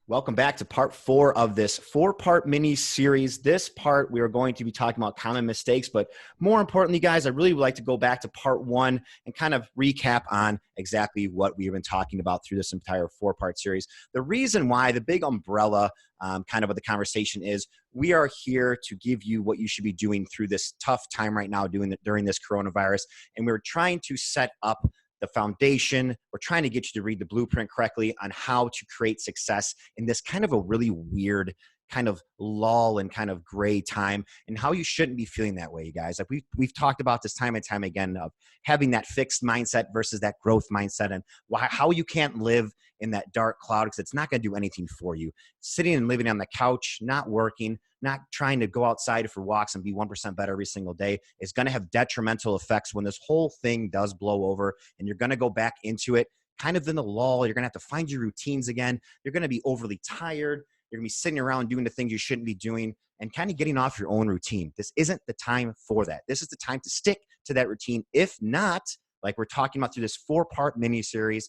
Welcome back to part 4 of this 4-part mini-series. This part, we are going to be talking about common mistakes, but more importantly, guys, I really would like to go back to part 1 and kind of recap on exactly what we've been talking about through this entire 4-part series. The reason why, the big umbrella kind of what the conversation is, we are here to give you what you should be doing through this tough time right now during this coronavirus, and we're trying to set up the foundation. We're trying to get you to read the blueprint correctly on how to create success in this kind of a really weird kind of lull and kind of gray time, and how you shouldn't be feeling that way, you guys. Like we've talked about this time and time again of having that fixed mindset versus that growth mindset, and how you can't live in that dark cloud because it's not going to do anything for you. Sitting and living on the couch, not working, not trying to go outside for walks and be 1% better every single day is going to have detrimental effects when this whole thing does blow over, and you're going to go back into it kind of in the lull. You're going to have to find your routines again. You're going to be overly tired. You're going to be sitting around doing the things you shouldn't be doing and kind of getting off your own routine. This isn't the time for that. This is the time to stick to that routine. If not, like we're talking about through this 4-part mini-series,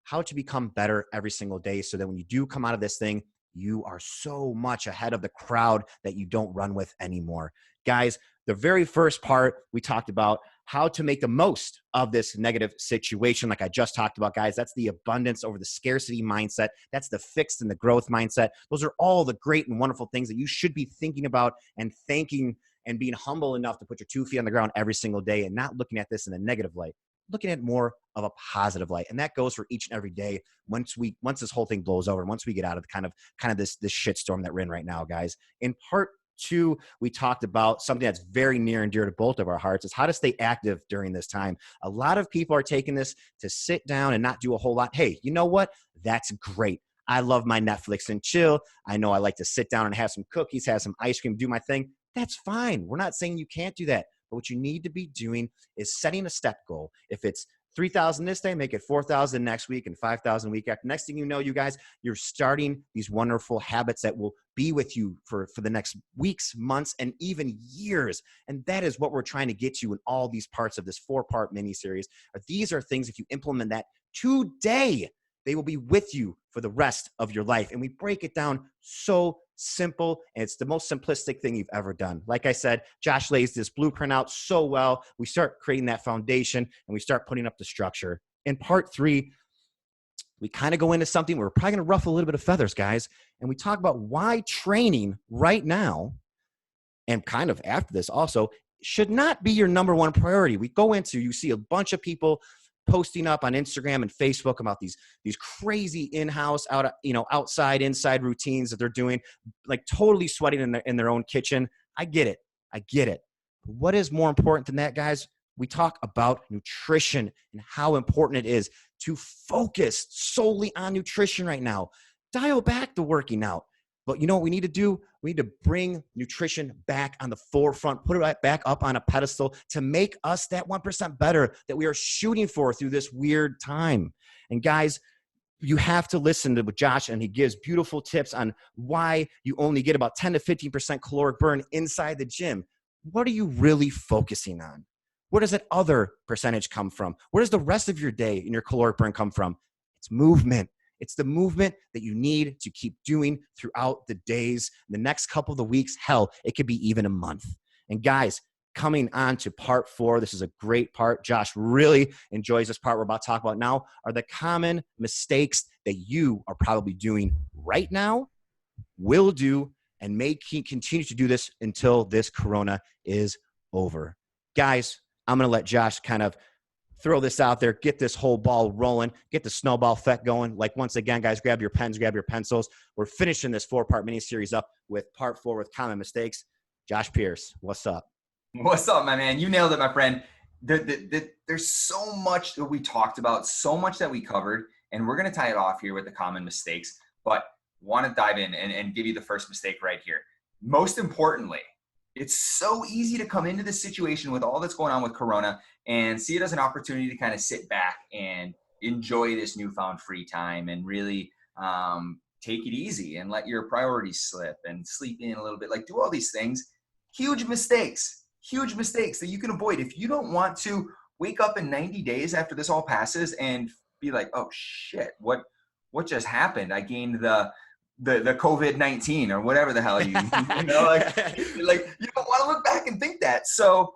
how to become better every single day so that when you do come out of this thing, you are so much ahead of the crowd that you don't run with anymore. Guys, the very first part, we talked about how to make the most of this negative situation. Like I just talked about, guys, that's the abundance over the scarcity mindset. That's the fixed and the growth mindset. Those are all the great and wonderful things that you should be thinking about and thanking and being humble enough to put your 2 feet on the ground every single day and not looking at this in a negative light, looking at more of a positive light. And that goes for each and every day once this whole thing blows over, once we get out of kind of this shitstorm that we're in right now, guys. In part 2, we talked about something that's very near and dear to both of our hearts, is how to stay active during this time. A lot of people are taking this to sit down and not do a whole lot. Hey, you know what? That's great. I love my Netflix and chill. I know I like to sit down and have some cookies, have some ice cream, do my thing. That's fine. We're not saying you can't do that. But what you need to be doing is setting a step goal. If it's 3,000 this day, make it 4,000 next week and 5,000 week after. Next thing you know, you guys, you're starting these wonderful habits that will be with you for the next weeks, months, and even years. And that is what we're trying to get you in all these parts of this 4-part mini-series. These are things, if you implement that today, they will be with you for the rest of your life. And we break it down so simple, and it's the most simplistic thing you've ever done. Like I said, Josh lays this blueprint out so well. We start creating that foundation and we start putting up the structure. In part 3, we kind of go into something we're probably going to ruffle a little bit of feathers, guys. And we talk about why training right now, and kind of after this also, should not be your number one priority. We go into, you see a bunch of people posting up on Instagram and Facebook about these crazy in-house, outside, inside routines that they're doing, like totally sweating in their own kitchen. I get it. But what is more important than that, guys? We talk about nutrition and how important it is to focus solely on nutrition right now. Dial back the working out. But you know what we need to do? We need to bring nutrition back on the forefront, put it back up on a pedestal to make us that 1% better that we are shooting for through this weird time. And guys, you have to listen to Josh, and he gives beautiful tips on why you only get about 10 to 15% caloric burn inside the gym. What are you really focusing on? Where does that other percentage come from? Where does the rest of your day and your caloric burn come from? It's movement. It's the movement that you need to keep doing throughout the days, the next couple of the weeks. Hell, it could be even a month. And guys, coming on to part 4, this is a great part. Josh really enjoys this part we're about to talk about now, are the common mistakes that you are probably doing right now, will do, and may continue to do this until this corona is over. Guys, I'm going to let Josh kind of throw this out there, get this whole ball rolling, get the snowball effect going. Like, once again, guys, grab your pens, grab your pencils. We're finishing this 4-part mini-series up with part 4 with common mistakes. Josh Pierce, what's up? What's up, my man? You nailed it, my friend. There's so much that we talked about, so much that we covered, and we're going to tie it off here with the common mistakes, but want to dive in and give you the first mistake right here. Most importantly, it's so easy to come into this situation with all that's going on with Corona and see it as an opportunity to kind of sit back and enjoy this newfound free time and really take it easy and let your priorities slip and sleep in a little bit, like do all these things. Huge mistakes that you can avoid. If you don't want to wake up in 90 days after this all passes and be like, oh shit, what just happened? I gained the the COVID-19 or whatever the hell you know, like you don't want to look back and think that. So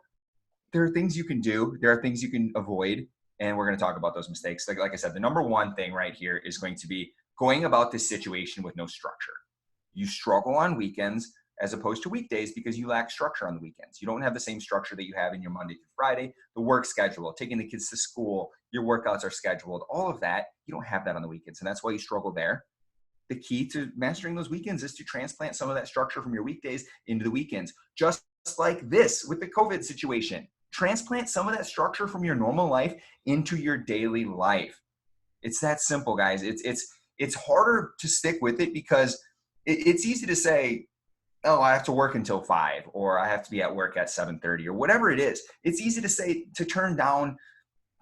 there are things you can do. There are things you can avoid. And we're going to talk about those mistakes. Like I said, the number one thing right here is going to be going about this situation with no structure. You struggle on weekends as opposed to weekdays because you lack structure on the weekends. You don't have the same structure that you have in your Monday through Friday, the work schedule, taking the kids to school, your workouts are scheduled, all of that. You don't have that on the weekends. And that's why you struggle there. The key to mastering those weekends is to transplant some of that structure from your weekdays into the weekends. Just like this with the COVID situation. Transplant some of that structure from your normal life into your daily life. It's that simple, guys. It's harder to stick with it because it's easy to say, oh, I have to work until 5, or I have to be at work at 7:30, or whatever it is. It's easy to say, to turn down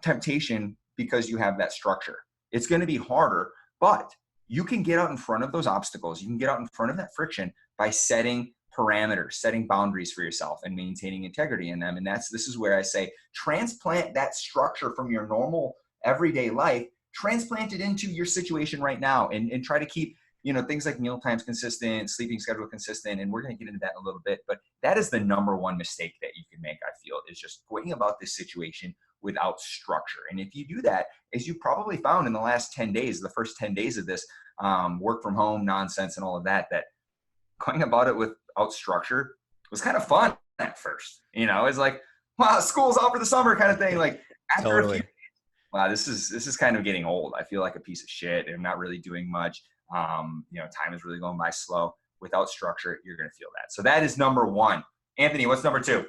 temptation because you have that structure. It's going to be harder, but you can get out in front of those obstacles. You can get out in front of that friction by setting parameters, setting boundaries for yourself and maintaining integrity in them. And this is where I say, transplant that structure from your normal everyday life, transplant it into your situation right now, and try to keep, things like meal times consistent, sleeping schedule consistent. And we're going to get into that in a little bit, but that is the number one mistake that you can make, I feel, is just going about this situation without structure. And if you do that, as you probably found in the last 10 days, the first 10 days of this work from home nonsense and all of that, that going about it without structure was kind of fun at first. It's like, wow, school's out for the summer kind of thing. Like after Totally. a few, wow, this is kind of getting old. I feel like a piece of shit. I'm not really doing much. Time is really going by slow. Without structure, you're going to feel that. So that is number one. Anthony, what's number two?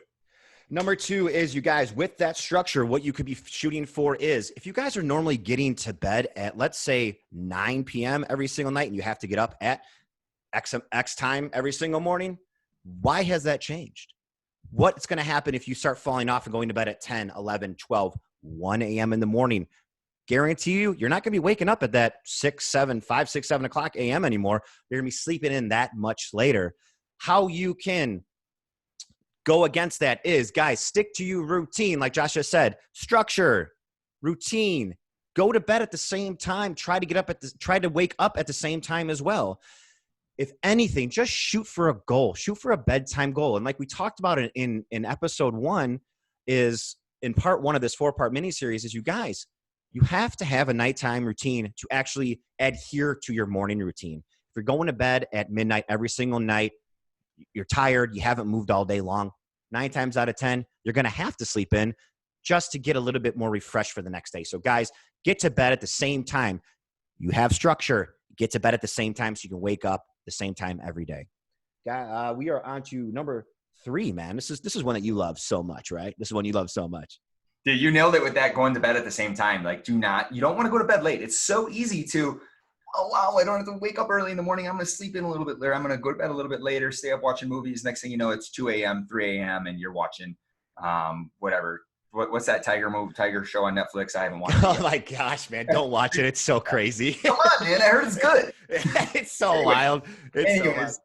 Number two is, you guys, with that structure, what you could be shooting for is, if you guys are normally getting to bed at, let's say, 9 p.m. every single night, and you have to get up at X time every single morning, why has that changed? What's going to happen if you start falling off and going to bed at 10, 11, 12, 1 a.m. in the morning? Guarantee you're not going to be waking up at that 5, 6, 7 o'clock a.m. anymore. You're going to be sleeping in that much later. How you can go against that is, guys, stick to your routine. Like Josh just said, structure, routine, go to bed at the same time, try to wake up at the same time as well. If anything, just shoot for a goal, shoot for a bedtime goal. And like we talked about in episode 1, is in part 1 of this 4-part mini-series, is, you guys, you have to have a nighttime routine to actually adhere to your morning routine. If you're going to bed at midnight every single night, you're tired, you haven't moved all day long, 9 times out of 10, you're going to have to sleep in just to get a little bit more refreshed for the next day. So guys, get to bed at the same time. You have structure, get to bed at the same time so you can wake up the same time every day. We are on to number 3, man. This is one that you love so much, right? This is one you love so much. Dude, you nailed it with that, going to bed at the same time. Like, you don't want to go to bed late. It's so easy to, oh, wow, I don't have to wake up early in the morning. I'm going to sleep in a little bit later. I'm going to go to bed a little bit later, stay up watching movies. Next thing you know, it's 2 a.m., 3 a.m., and you're watching whatever. What's that tiger show on Netflix? I haven't watched it yet. Oh my gosh, man. Don't watch it. It's so crazy. Come on, man. I heard it's good. It's so wild. Anyways,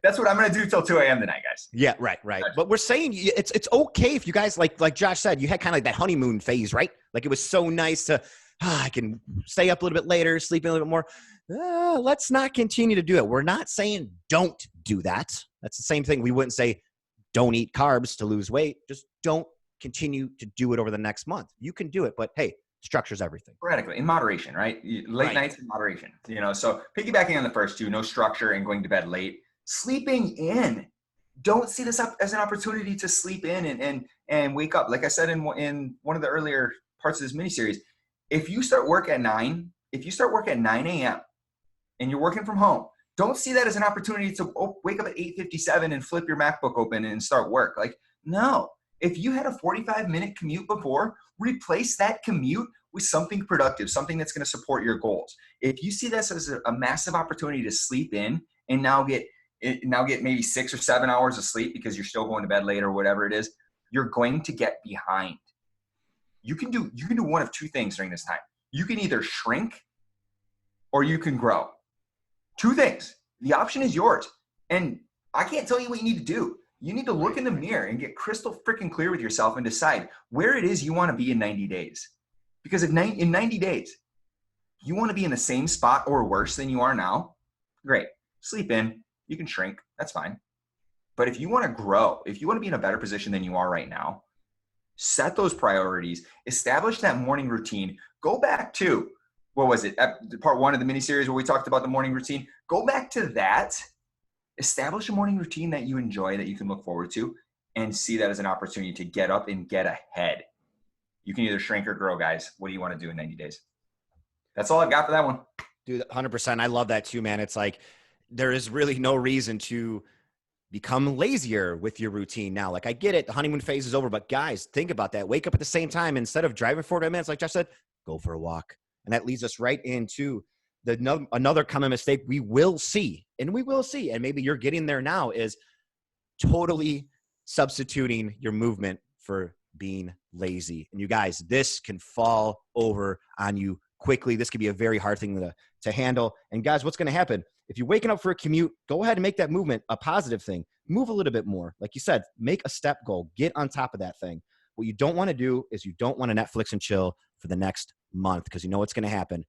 that's what I'm going to do till 2 a.m. tonight, guys. Yeah, right. But we're saying it's okay if you guys, like Josh said, you had kind of like that honeymoon phase, right? Like, it was so nice to, I can stay up a little bit later, sleep in a little bit more. Let's not continue to do it. We're not saying don't do that. That's the same thing. We wouldn't say don't eat carbs to lose weight. Just don't continue to do it over the next month. You can do it, but hey, structure's everything. Sporadically, in moderation, right? Late nights in moderation. So piggybacking on the first two, no structure and going to bed late, sleeping in. Don't see this up as an opportunity to sleep in and wake up. Like I said in one of the earlier parts of this mini-series, if you start work at 9 a.m. and you're working from home, don't see that as an opportunity to wake up at 8:57 and flip your MacBook open and start work. Like, no. If you had a 45-minute commute before, replace that commute with something productive, something that's going to support your goals. If you see this as a massive opportunity to sleep in and now get maybe 6 or 7 hours of sleep because you're still going to bed late or whatever it is, you're going to get behind. You can do one of two things during this time. You can either shrink or you can grow. 2 things. The option is yours. And I can't tell you what you need to do. You need to look in the mirror and get crystal freaking clear with yourself and decide where it is you want to be in 90 days. Because if in 90 days, you want to be in the same spot or worse than you are now, great. sleep in, you can shrink, that's fine. But if you want to grow, if you want to be in a better position than you are right now, set those priorities, establish that morning routine. Go back to, what was it, part 1 of the mini-series where we talked about the morning routine. Go back to that, establish a morning routine that you enjoy, that you can look forward to, and see that as an opportunity to get up and get ahead. You can either shrink or grow, guys. What do you want to do in 90 days? That's all I've got for that one. Dude, 100%. I love that too, man. It's like there is really no reason to become lazier with your routine now. Like I get it. The honeymoon phase is over, but guys, think about that. Wake up at the same time. Instead of driving 40 minutes, like Josh said, go for a walk. And that leads us right into another common mistake we will see, and maybe you're getting there now, is totally substituting your movement for being lazy. And you guys, this can fall over on you quickly. This could be a very hard thing to handle. And guys, what's going to happen? If you're waking up for a commute, go ahead and make that movement a positive thing. Move a little bit more. Like you said, make a step goal. Get on top of that thing. What you don't want to do is you don't want to Netflix and chill for the next month, because you know what's going to happen.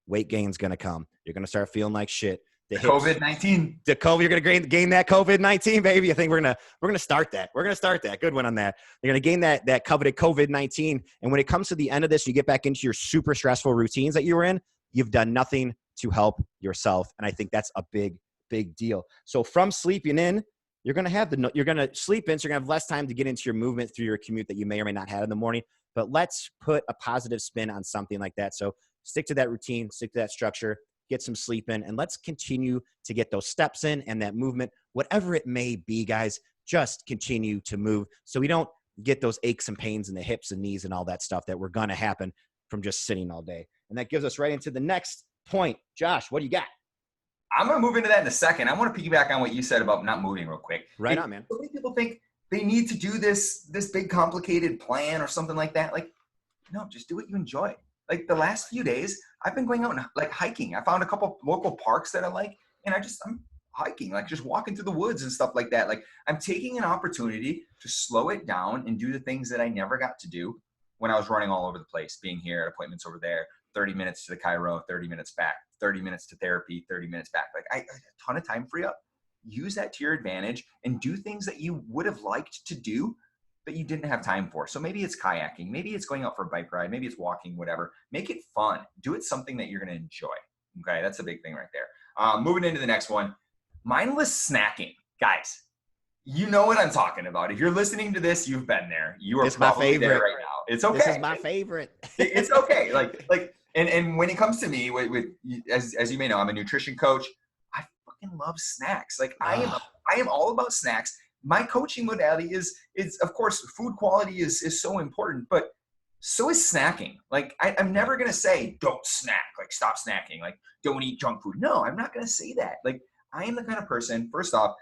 Weight gain's going to come. You're going to start feeling like shit. COVID-19. You're going to gain that COVID-19, baby. I think we're going to start that. We're going to start that. Good one on that. You're going to gain that coveted COVID-19. And when it comes to the end of this, you get back into your super stressful routines that you were in, you've done nothing to help yourself. And I think that's a big, big deal. So from sleeping in, you're going to sleep in. So you're going to have less time to get into your movement through your commute that you may or may not have in the morning. But let's put a positive spin on something like that. So stick to that routine, stick to that structure, get some sleep in, and let's continue to get those steps in and that movement, whatever it may be, guys. Just continue to move so we don't get those aches and pains in the hips and knees and all that stuff that were going to happen from just sitting all day. And that gives us right into the next point. Josh, what do you got? I'm going to move into that in a second. I want to piggyback on what you said about not moving real quick. Right on, man. So many people think they need to do this big complicated plan or something like that. Like, no, just do what you enjoy. Like the last few days, I've been going out and like hiking. I found a couple local parks that I like, and I'm hiking, like just walking through the woods and stuff like that. Like I'm taking an opportunity to slow it down and do the things that I never got to do when I was running all over the place, being here at appointments over there, 30 minutes to the chiro, 30 minutes back, 30 minutes to therapy, 30 minutes back. Like I a ton of time free up. Use that to your advantage and do things that you would have liked to do that you didn't have time for. So maybe it's kayaking, maybe it's going out for a bike ride, maybe it's walking, whatever. Make it fun. Do it something that you're going to enjoy. Okay, that's a big thing right there. Moving into the next one, mindless snacking. Guys, you know what I'm talking about. If you're listening to this, you've been there. You are probably there right now. It's okay. This is my favorite. It's okay. And when it comes to me, as you may know, I'm a nutrition coach. I fucking love snacks. Like I am all about snacks. My coaching modality is of course, food quality is so important, but so is snacking. Like I'm never going to say, don't snack, like stop snacking, like don't eat junk food. No, I'm not going to say that. Like I am the kind of person, first off,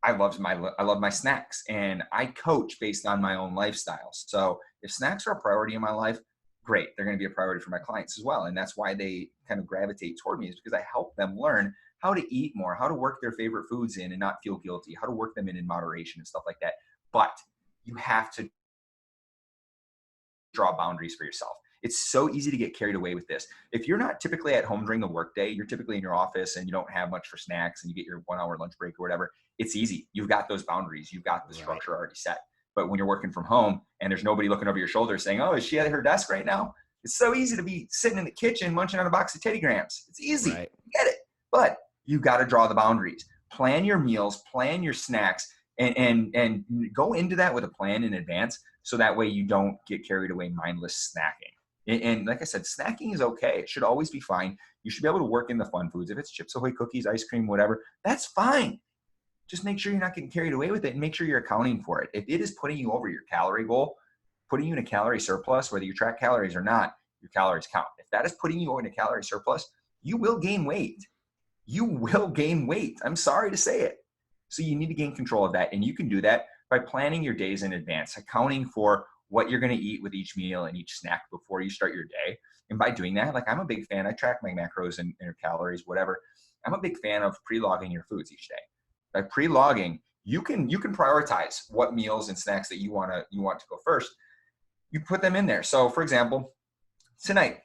I love my snacks, and I coach based on my own lifestyle. So if snacks are a priority in my life, great. They're going to be a priority for my clients as well. And that's why they kind of gravitate toward me, is because I help them learn how to eat more, how to work their favorite foods in and not feel guilty, how to work them in moderation and stuff like that. But you have to draw boundaries for yourself. It's so easy to get carried away with this. If you're not typically at home during the workday, you're typically in your office and you don't have much for snacks and you get your 1 hour lunch break or whatever, it's easy. You've got those boundaries. You've got the structure already set. But when you're working from home and there's nobody looking over your shoulder saying, oh, is she at her desk right now? It's so easy to be sitting in the kitchen munching on a box of Teddy Grahams. It's easy. Right. Get it. But you got to draw the boundaries. Plan your meals, plan your snacks, and go into that with a plan in advance, so that way you don't get carried away mindless snacking. And like I said, snacking is okay. It should always be fine. You should be able to work in the fun foods. If it's Chips Ahoy cookies, ice cream, whatever, that's fine. Just make sure you're not getting carried away with it, and make sure you're accounting for it. If it is putting you over your calorie goal, putting you in a calorie surplus, whether you track calories or not, your calories count. If that is putting you in a calorie surplus, you will gain weight. You will gain weight. I'm sorry to say it. So you need to gain control of that. And you can do that by planning your days in advance, accounting for what you're going to eat with each meal and each snack before you start your day. And by doing that, like I'm a big fan, I track my macros and calories, whatever. I'm a big fan of pre-logging your foods each day. By pre-logging, you can prioritize what meals and snacks that you want to go first. You put them in there. So for example, tonight,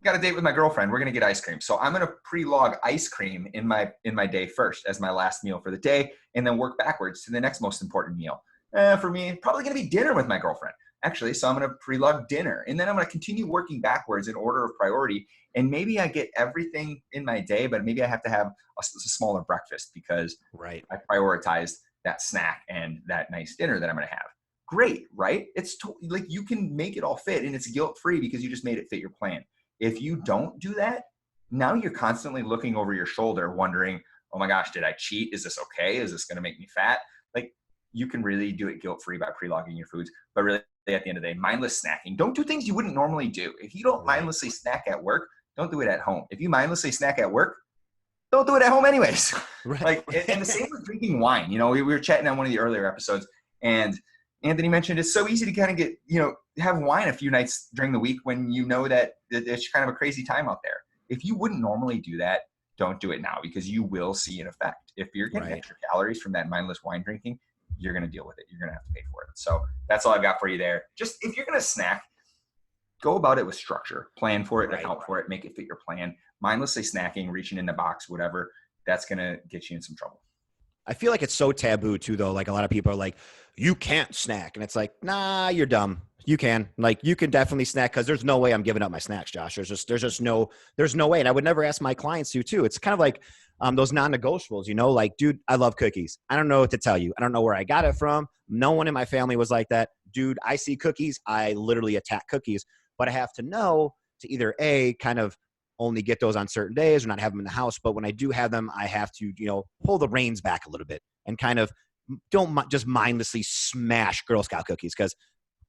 got a date with my girlfriend. We're going to get ice cream. So I'm going to pre-log ice cream in my day first as my last meal for the day, and then work backwards to the next most important meal. For me, probably going to be dinner with my girlfriend, actually. So I'm going to pre-log dinner, and then I'm going to continue working backwards in order of priority. And maybe I get everything in my day, but maybe I have to have a smaller breakfast because Right. I prioritized that snack and that nice dinner that I'm going to have. Great, right? It's like you can make it all fit, and it's guilt-free because you just made it fit your plan. If you don't do that, now you're constantly looking over your shoulder wondering, oh my gosh, did I cheat? Is this okay? Is this going to make me fat? Like, you can really do it guilt-free by pre-logging your foods. But really, at the end of the day, mindless snacking. Don't do things you wouldn't normally do. If you don't Right. mindlessly snack at work, don't do it at home. If you mindlessly snack at work, don't do it at home anyways. Right. Like, and the same with drinking wine. You know, we were chatting on one of the earlier episodes, and Anthony mentioned it's so easy to kind of get, have wine a few nights during the week when you know that it's kind of a crazy time out there. If you wouldn't normally do that, don't do it now, because you will see an effect. If you're getting extra calories from that mindless wine drinking, you're going to deal with it. You're going to have to pay for it. So that's all I've got for you there. Just if you're going to snack, go about it with structure. Plan for it, account for it, make it fit your plan. Mindlessly snacking, reaching in the box, whatever, that's going to get you in some trouble. I feel like it's so taboo too, though. Like a lot of people are like, you can't snack. And it's like, nah, you're dumb. You can. Like, you can definitely snack, because there's no way I'm giving up my snacks, Josh. There's no way. And I would never ask my clients to too. It's kind of like those non-negotiables, like, dude, I love cookies. I don't know what to tell you. I don't know where I got it from. No one in my family was like that. Dude, I see cookies, I literally attack cookies. But I have to know to either A, kind of only get those on certain days or not have them in the house. But when I do have them, I have to, pull the reins back a little bit and kind of don't just mindlessly smash Girl Scout cookies. Because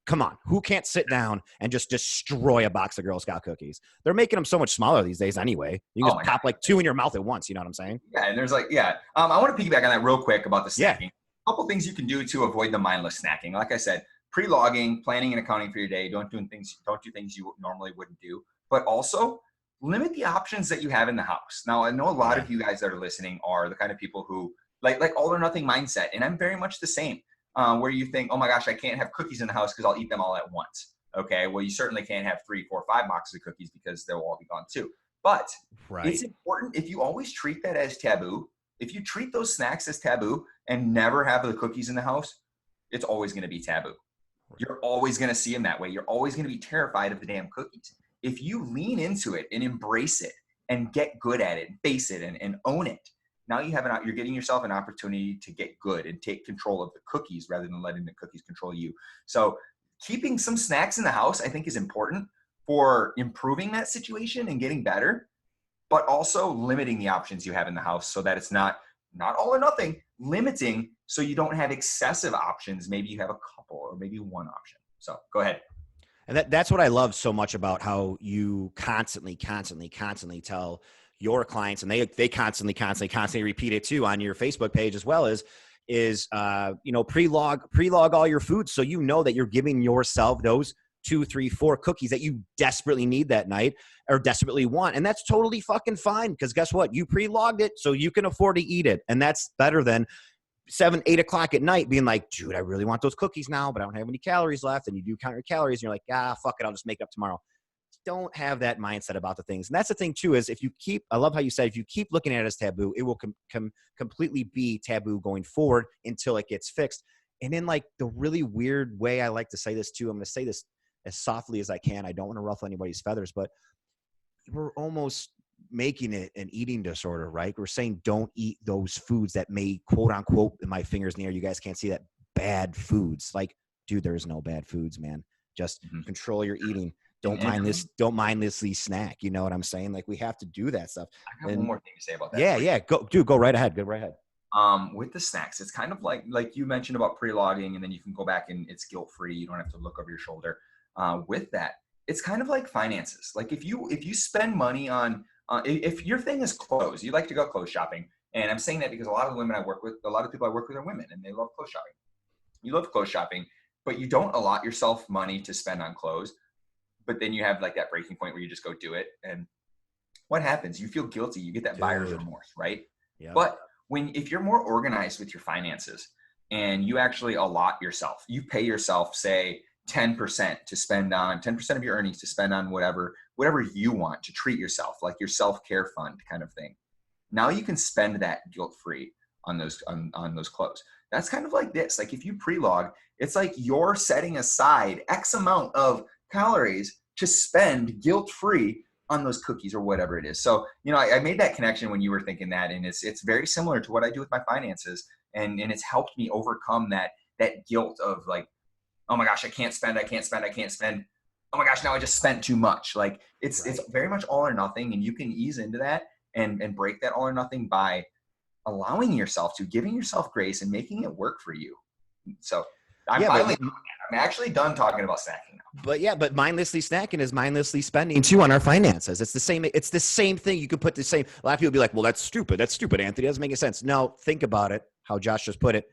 come on, who can't sit down and just destroy a box of Girl Scout cookies? They're making them so much smaller these days anyway. You can just pop like 2 in your mouth at once. You know what I'm saying? Yeah, and there's I want to piggyback on that real quick about the snacking. A couple things you can do to avoid the mindless snacking. Like I said, pre-logging, planning and accounting for your day. Don't do things you normally wouldn't do. But also, limit the options that you have in the house. Now, I know a lot of you guys that are listening are the kind of people who like all or nothing mindset. And I'm very much the same, where you think, oh my gosh, I can't have cookies in the house because I'll eat them all at once. Okay, well, you certainly can't have 3, 4, 5 boxes of cookies because they'll all be gone too. But it's important, if you always treat that as taboo, if you treat those snacks as taboo and never have the cookies in the house, it's always going to be taboo. You're always going to see them that way. You're always going to be terrified of the damn cookies. If you lean into it and embrace it and get good at it, face it and own it, now you're getting yourself an opportunity to get good and take control of the cookies rather than letting the cookies control you. So keeping some snacks in the house, I think, is important for improving that situation and getting better, but also limiting the options you have in the house so that it's not all or nothing, limiting so you don't have excessive options. Maybe you have a couple or maybe one option. So go ahead. And that's what I love so much about how you constantly tell your clients, and they constantly repeat it too on your Facebook page as well, is pre-log all your foods, so you know that you're giving yourself those 2, 3, 4 cookies that you desperately need that night or desperately want. And that's totally fucking fine, because guess what? You pre-logged it so you can afford to eat it. And that's better than 7, 8 o'clock at night being like, dude, I really want those cookies now, but I don't have any calories left. And you do count your calories and you're like, fuck it, I'll just make it up tomorrow. Don't have that mindset about the things. And that's the thing too, is I love how you said, if you keep looking at it as taboo, it will completely be taboo going forward until it gets fixed. And in like the really weird way I like to say this too, I'm going to say this as softly as I can. I don't want to ruffle anybody's feathers, but we're almost making it an eating disorder, right? We're saying don't eat those foods that may, quote unquote, in my fingers in the air, you guys can't see that, bad foods. Like, dude, there's no bad foods, man. Just control your eating. Don't mindlessly snack. You know what I'm saying? Like, we have to do that stuff. I got one more thing to say about that. Yeah. Go right ahead. With the snacks, it's kind of like you mentioned about pre-logging, and then you can go back and it's guilt-free. You don't have to look over your shoulder. With that, it's kind of like finances. Like if you spend money on, if your thing is clothes, you like to go clothes shopping. And I'm saying that because a lot of the women I work with, a lot of people I work with are women, and they love clothes shopping. You love clothes shopping, but you don't allot yourself money to spend on clothes. But then you have like that breaking point where you just go do it. And what happens? You feel guilty. You get that buyer's remorse, right? Yeah. But if you're more organized with your finances and you actually allot yourself, you pay yourself, say, 10% to spend on 10% of your earnings to spend on whatever you want to treat yourself, like your self-care fund kind of thing. Now you can spend that guilt-free on those clothes. That's kind of like this. Like if you pre-log, it's like you're setting aside X amount of calories to spend guilt-free on those cookies or whatever it is. So, I made that connection when you were thinking that, and it's very similar to what I do with my finances. And it's helped me overcome that guilt of like, oh my gosh, I can't spend. Oh my gosh, now I just spent too much. Like it's very much all or nothing. And you can ease into that and break that all or nothing by allowing yourself to, giving yourself grace and making it work for you. So I'm actually done talking about snacking now. But mindlessly snacking is mindlessly spending too on our finances. It's the same thing. You could put the same. A lot of people be like, well, that's stupid, Anthony. It doesn't make any sense. No, think about it. How Josh just put it.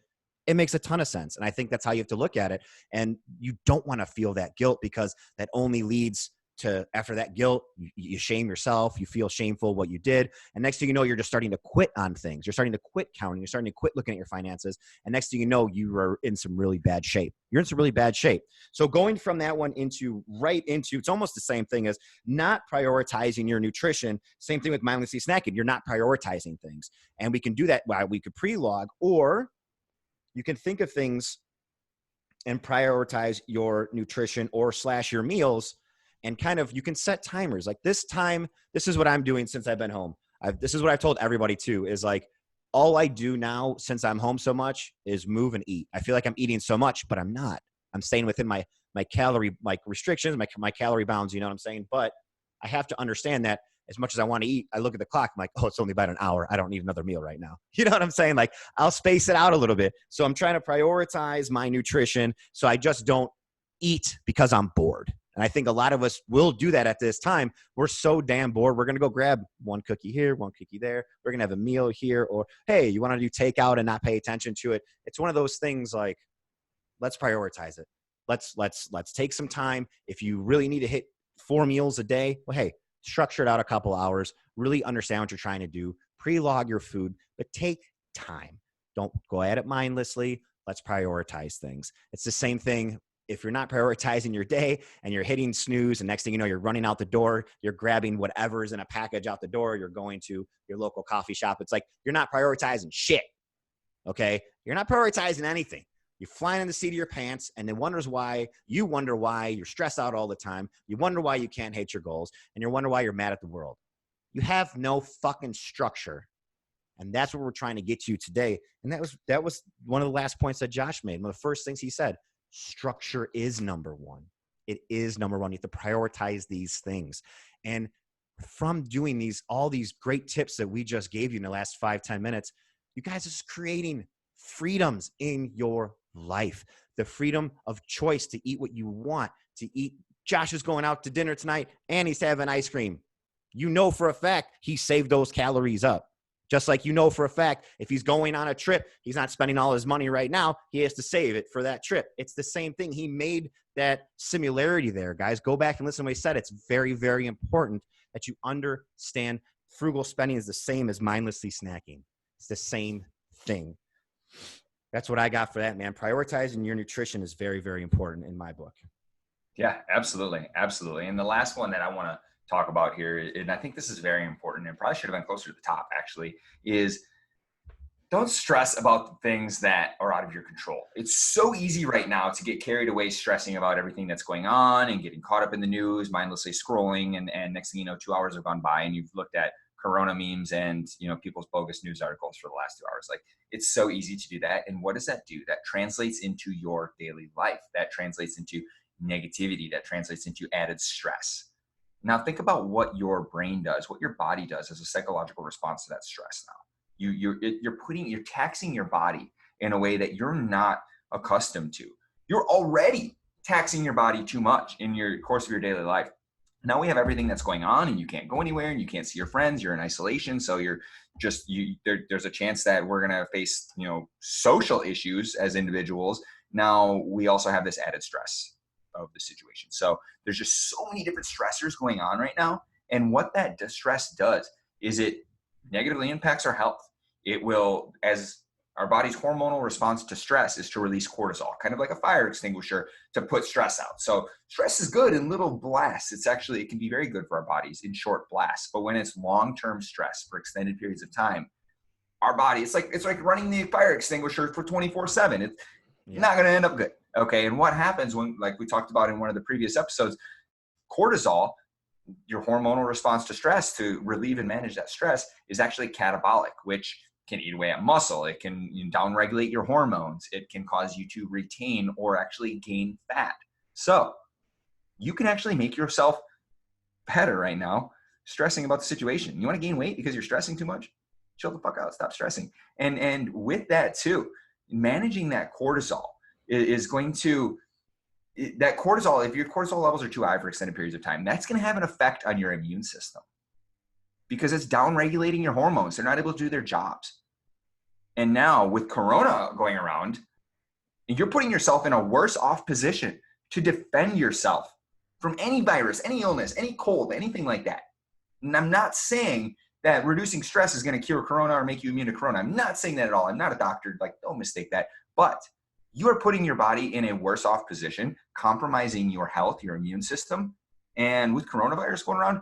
It makes a ton of sense. And I think that's how you have to look at it. And you don't want to feel that guilt, because that only leads to, after that guilt, you shame yourself. You feel shameful what you did. And next thing you know, you're just starting to quit on things. You're starting to quit counting. You're starting to quit looking at your finances. And next thing you know, you are in some really bad shape. You're in some really bad shape. So going from that one into, it's almost the same thing as not prioritizing your nutrition. Same thing with mindlessly snacking. You're not prioritizing things. And we can do that while we could pre-log, or you can think of things and prioritize your nutrition or / your meals. And kind of, you can set timers. Like this is what I'm doing since I've been home. This is what I've told everybody too, is like, all I do now since I'm home so much is move and eat. I feel like I'm eating so much, but I'm not. I'm staying within my calorie, restrictions, my calorie bounds, you know what I'm saying? But I have to understand that as much as I want to eat, I look at the clock, I'm like, oh, it's only about an hour. I don't need another meal right now. You know what I'm saying? Like I'll space it out a little bit. So I'm trying to prioritize my nutrition so I just don't eat because I'm bored. And I think a lot of us will do that at this time. We're so damn bored. We're going to go grab one cookie here, one cookie there. We're going to have a meal here. Or, hey, you want to do takeout and not pay attention to it? It's one of those things like, let's prioritize it. Let's take some time. If you really need to hit 4 meals a day, well, hey, structure it out a couple hours. Really understand what you're trying to do. Pre-log your food, but take time. Don't go at it mindlessly. Let's prioritize things. It's the same thing. If you're not prioritizing your day and you're hitting snooze, and next thing you know, you're running out the door, you're grabbing whatever's in a package out the door, you're going to your local coffee shop. It's like, you're not prioritizing shit. Okay. You're not prioritizing anything. You're flying in the seat of your pants, and then you wonder why you're stressed out all the time. You wonder why you can't hit your goals, and you wonder why you're mad at the world. You have no fucking structure. And that's what we're trying to get to today. And that was one of the last points that Josh made. One of the first things he said. Structure is number one. It is number one. You have to prioritize these things. And from doing all these great tips that we just gave you in the last 5-10 minutes, you guys are just creating freedoms in your life. The freedom of choice to eat what you want to eat. Josh is going out to dinner tonight and he's having ice cream. You know for a fact he saved those calories up. Just like you know for a fact, if he's going on a trip, he's not spending all his money right now. He has to save it for that trip. It's the same thing. He made that similarity there, guys. Go back and listen to what he said. It's very, very important that you understand frugal spending is the same as mindlessly snacking. It's the same thing. That's what I got for that, man. Prioritizing your nutrition is very, very important in my book. Yeah, absolutely. Absolutely. And the last one that I want to talk about here, and I think this is very important and probably should have been closer to the top actually, is don't stress about the things that are out of your control. It's so easy right now to get carried away stressing about everything that's going on and getting caught up in the news, mindlessly scrolling, and next thing you know, 2 hours have gone by and you've looked at Corona memes and people's bogus news articles for the last 2 hours. Like, it's so easy to do that. And what does that do? That translates into your daily life. That translates into negativity. That translates into added stress. Now think about what your brain does, what your body does as a psychological response to that stress. Now you're taxing your body in a way that you're not accustomed to. You're already taxing your body too much in your course of your daily life. Now we have everything that's going on, and you can't go anywhere, and you can't see your friends. You're in isolation, so there's a chance that we're gonna face social issues as individuals. Now we also have this added stress of the situation. So there's just so many different stressors going on right now. And what that stress does is it negatively impacts our health. It will, as Our body's hormonal response to stress is to release cortisol, kind of like a fire extinguisher to put stress out. So stress is good in little blasts. It can be very good for our bodies in short blasts. But when it's long-term stress for extended periods of time, our body, it's like running the fire extinguisher for 24/7. It's not going to end up good. Okay. And what happens when, like we talked about in one of the previous episodes, cortisol, your hormonal response to stress to relieve and manage that stress, is actually catabolic, which can eat away at muscle. It can downregulate your hormones. It can cause you to retain or actually gain fat. So you can actually make yourself better right now stressing about the situation. You want to gain weight because you're stressing too much? Chill the fuck out. Stop stressing. And with that too, managing that cortisol is going to, that cortisol, if your cortisol levels are too high for extended periods of time, that's going to have an effect on your immune system because it's down-regulating your hormones. They're not able to do their jobs. And now with Corona going around, you're putting yourself in a worse off position to defend yourself from any virus, any illness, any cold, anything like that. And I'm not saying that reducing stress is going to cure Corona or make you immune to Corona. I'm not saying that at all. I'm not a doctor. Like, don't mistake that. But you are putting your body in a worse off position, compromising your health, your immune system. And with coronavirus going around,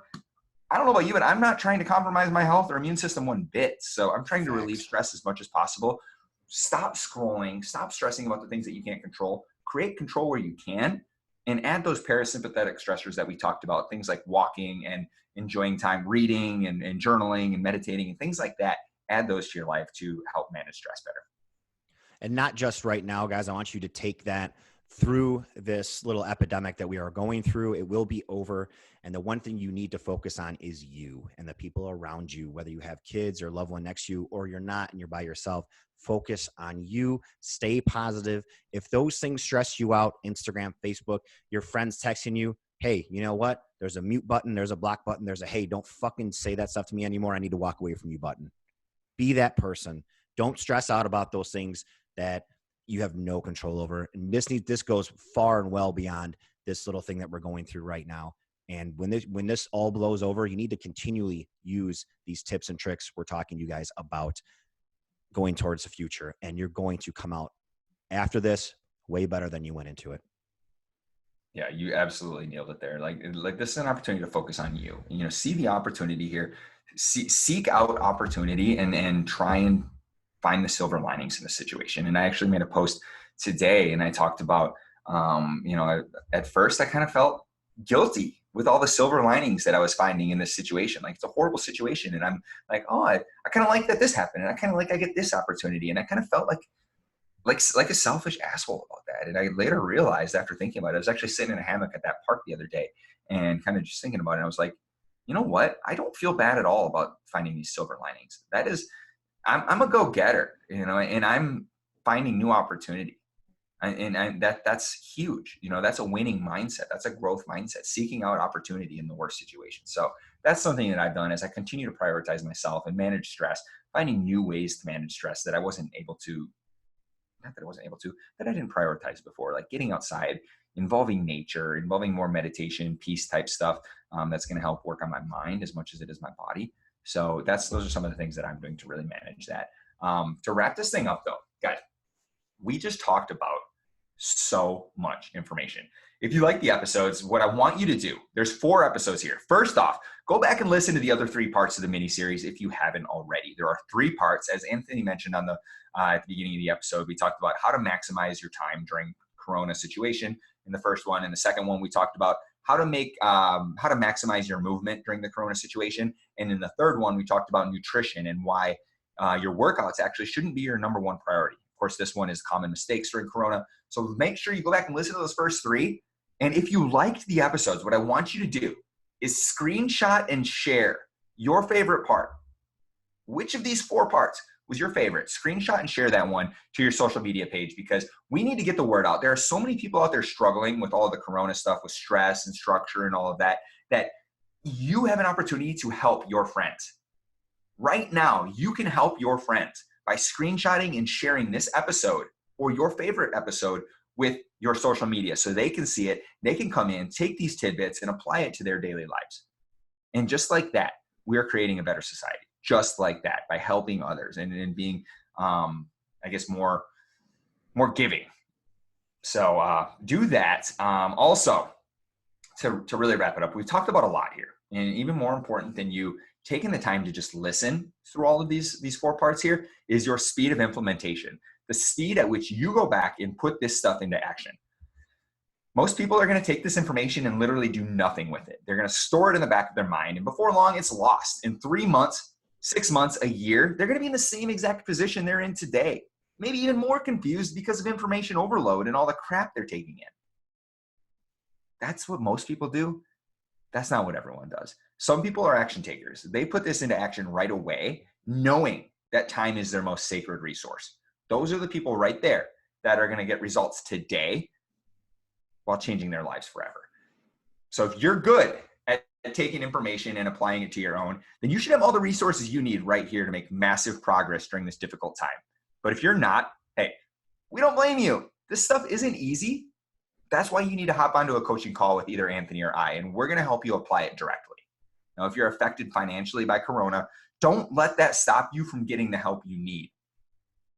I don't know about you, but I'm not trying to compromise my health or immune system one bit. So I'm trying to relieve stress as much as possible. Stop scrolling, stop stressing about the things that you can't control, create control where you can, and add those parasympathetic stressors that we talked about, things like walking and enjoying time, reading and journaling and meditating and things like that. Add those to your life to help manage stress better. And not just right now, guys. I want you to take that through this little epidemic that we are going through. It will be over. And the one thing you need to focus on is you and the people around you, whether you have kids or loved one next to you or you're not and you're by yourself. Focus on you. Stay positive. If those things stress you out, Instagram, Facebook, your friends texting you, hey, you know what? There's a mute button. There's a block button. There's a, hey, don't fucking say that stuff to me anymore. I need to walk away from you button. Be that person. Don't stress out about those things that you have no control over. And this goes far and well beyond this little thing that we're going through right now. And when this all blows over, you need to continually use these tips and tricks we're talking to you guys about going towards the future. And you're going to come out after this way better than you went into it. Yeah, you absolutely nailed it there. Like this is an opportunity to focus on you. See the opportunity here. Seek out opportunity and try and find the silver linings in the situation. And I actually made a post today and I talked about, at first I kind of felt guilty with all the silver linings that I was finding in this situation. Like, it's a horrible situation. And I'm like, oh, I kind of like that this happened. And I kind of like I get this opportunity. And I kind of felt like a selfish asshole about that. And I later realized after thinking about it, I was actually sitting in a hammock at that park the other day and kind of just thinking about it. I was like, you know what? I don't feel bad at all about finding these silver linings. That is, I'm a go-getter, and I'm finding new opportunity. And that's huge. That's a winning mindset. That's a growth mindset, seeking out opportunity in the worst situation. So that's something that I've done as I continue to prioritize myself and manage stress, finding new ways to manage stress that I wasn't able to, that I didn't prioritize before, like getting outside, involving nature, involving more meditation, peace type stuff. That's going to help work on my mind as much as it is my body. So those are some of the things that I'm doing to really manage that. To wrap this thing up though, guys, we just talked about so much information. If you like the episodes, what I want you to do, there's 4 episodes here. First off, go back and listen to the other 3 parts of the mini-series if you haven't already. There are 3 parts. As Anthony mentioned on at the beginning of the episode, we talked about how to maximize your time during Corona situation in the first one. And the second one, we talked about how to maximize your movement during the Corona situation. And in the third one, we talked about nutrition and why your workouts actually shouldn't be your number 1 priority. Of course, this one is common mistakes during Corona. So make sure you go back and listen to those first 3. And if you liked the episodes, what I want you to do is screenshot and share your favorite part. Which of these 4 parts was your favorite? Screenshot and share that one to your social media page, because we need to get the word out. There are so many people out there struggling with all of the Corona stuff, with stress and structure and all of that, that you have an opportunity to help your friends. Right now, you can help your friends by screenshotting and sharing this episode or your favorite episode with your social media so they can see it. They can come in, take these tidbits and apply it to their daily lives. And just like that, we're creating a better society. Just like that, by helping others and being, I guess, more giving. So do that. Also, to really wrap it up, we've talked about a lot here, and even more important than you taking the time to just listen through all of these 4 parts here is your speed of implementation, the speed at which you go back and put this stuff into action. Most people are going to take this information and literally do nothing with it. They're going to store it in the back of their mind, and before long, it's lost. In 3 months, 6 months, a year, they're going to be in the same exact position they're in today. Maybe even more confused because of information overload and all the crap they're taking in. That's what most people do. That's not what everyone does. Some people are action takers. They put this into action right away, knowing that time is their most sacred resource. Those are the people right there that are going to get results today while changing their lives forever. So if you're good at taking information and applying it to your own, then you should have all the resources you need right here to make massive progress during this difficult time. But if you're not, hey, we don't blame you. This stuff isn't easy. That's why you need to hop onto a coaching call with either Anthony or I, and we're going to help you apply it directly. Now, if you're affected financially by Corona, don't let that stop you from getting the help you need.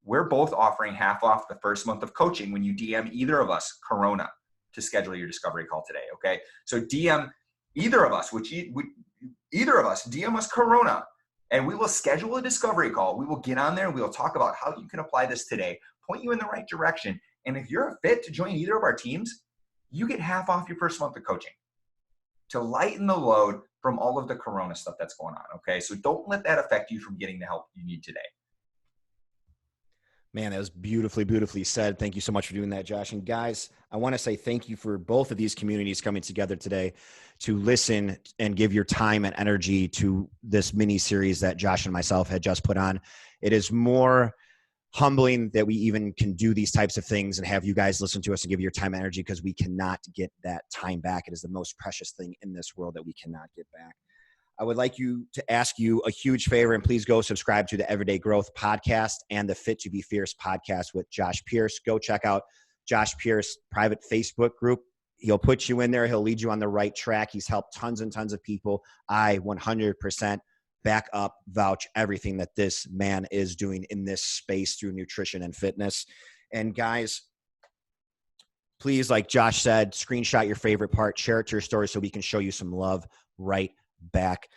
We're both offering half off the first month of coaching when you DM either of us Corona to schedule your discovery call today, okay? So DM either of us, DM us Corona, and we will schedule a discovery call. We will get on there and we will talk about how you can apply this today, point you in the right direction. And if you're a fit to join either of our teams, you get half off your first month of coaching to lighten the load from all of the Corona stuff that's going on, okay? So don't let that affect you from getting the help you need today. Man, that was beautifully, beautifully said. Thank you so much for doing that, Josh. And guys, I want to say thank you for both of these communities coming together today to listen and give your time and energy to this mini series that Josh and myself had just put on. It is more humbling that we even can do these types of things and have you guys listen to us and give your time and energy, because we cannot get that time back. It is the most precious thing in this world that we cannot get back. I would like to ask you a huge favor, and please go subscribe to the Everyday Growth podcast and the Fit to Be Fierce podcast with Josh Pierce. Go check out Josh Pierce private Facebook group. He'll put you in there. He'll lead you on the right track. He's helped tons and tons of people. I 100% back up, vouch everything that this man is doing in this space through nutrition and fitness. And guys, please, like Josh said, screenshot your favorite part, share it to your story so we can show you some love right back.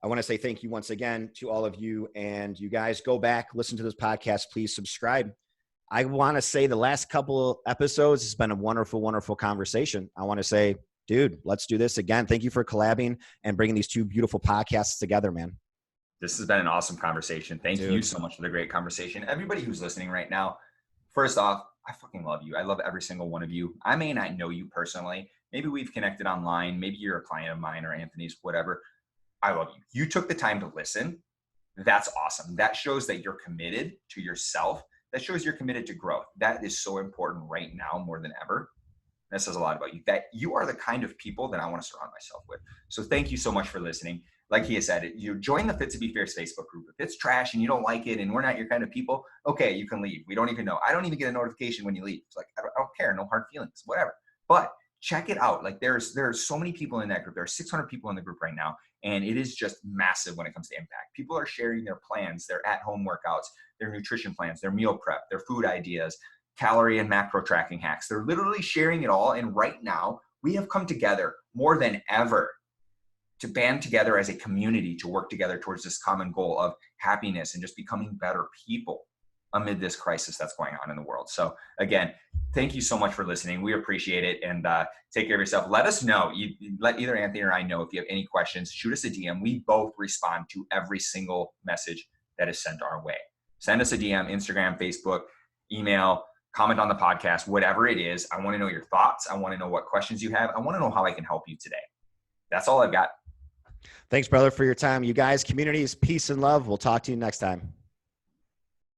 I want to say thank you once again to all of you, and you guys go back, listen to this podcast, please subscribe. I want to say the last couple of episodes has been a wonderful, wonderful conversation. I want to say, dude, let's do this again. Thank you for collabing and bringing these two beautiful podcasts together, man. This has been an awesome conversation. Thank you so much for the great conversation. Everybody who's listening right now, first off, I fucking love you. I love every single one of you. I may not know you personally. Maybe we've connected online. Maybe you're a client of mine or Anthony's, whatever. I love you. You took the time to listen. That's awesome. That shows that you're committed to yourself. That shows you're committed to growth. That is so important right now more than ever. That says a lot about you, that you are the kind of people that I want to surround myself with. So thank you so much for listening. Like he has said, you join the Fit to Be Fierce Facebook group. If it's trash and you don't like it and we're not your kind of people, okay, you can leave. We don't even know. I don't even get a notification when you leave. It's like, I don't care. No hard feelings, whatever. But check it out. Like there are so many people in that group. There are 600 people in the group right now. And it is just massive when it comes to impact. People are sharing their plans, their at-home workouts, their nutrition plans, their meal prep, their food ideas, calorie and macro tracking hacks. They're literally sharing it all. And right now we have come together more than ever to band together as a community to work together towards this common goal of happiness and just becoming better people amid this crisis that's going on in the world. So again, thank you so much for listening. We appreciate it, and take care of yourself. Let us know. Let either Anthony or I know if you have any questions. Shoot us a DM. We both respond to every single message that is sent our way. Send us a DM, Instagram, Facebook, email, comment on the podcast, whatever it is. I want to know your thoughts. I want to know what questions you have. I want to know how I can help you today. That's all I've got. Thanks, brother, for your time. You guys, communities, peace and love. We'll talk to you next time.